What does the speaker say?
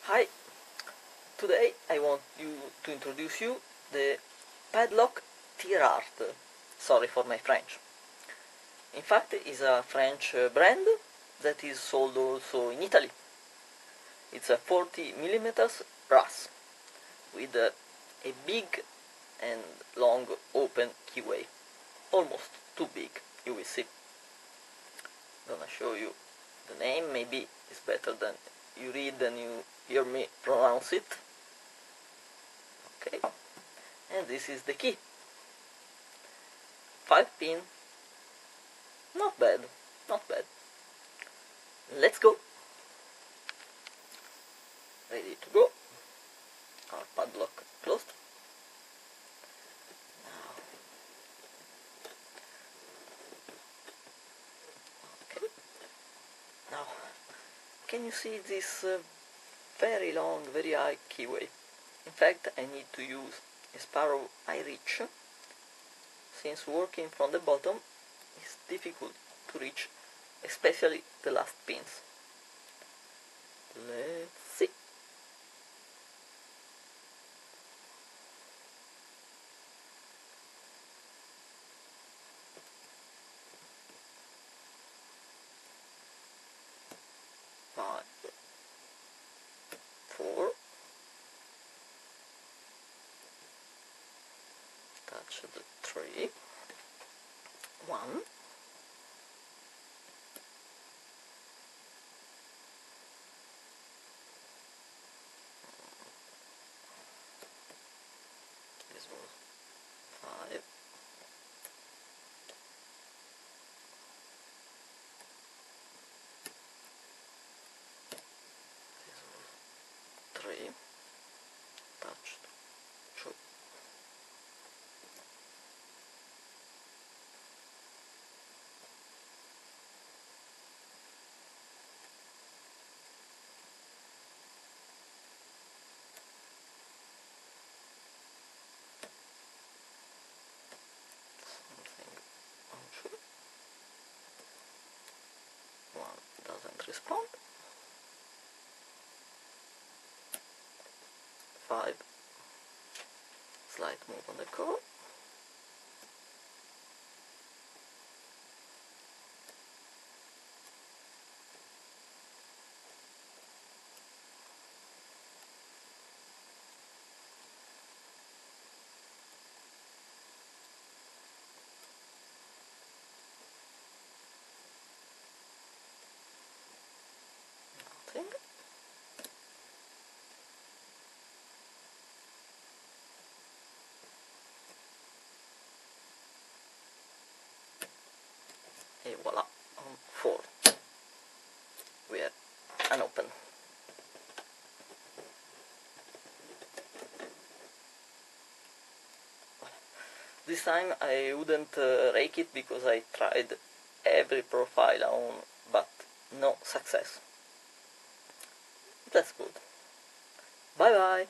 Hi, today I want to introduce you the padlock Thirard. Sorry for my French. In fact, it's a French brand that is sold also in Italy. It's a 40 millimeters brass with a big and long open keyway, almost too big. You will see. I'm gonna show you the name. Maybe it's better than you read than you hear me pronounce it. Okay, and this is the key. 5-pin. Not bad, not bad. Let's go. Ready to go. Our padlock closed. Okay. Now, can you see this very long, very high keyway? In fact, I need to use a sparrow eye reach, since working from the bottom is difficult to reach, especially the last pins. Let's see. Five, 4, touch the 3, 1, this was 5, this was 3, touched 2, something on 2, 1 doesn't respond, 5, slight move on the core, nothing, and voila, on 4 we have an open. This time I wouldn't rake it because I tried every profile on, but no success. That's good. Bye bye!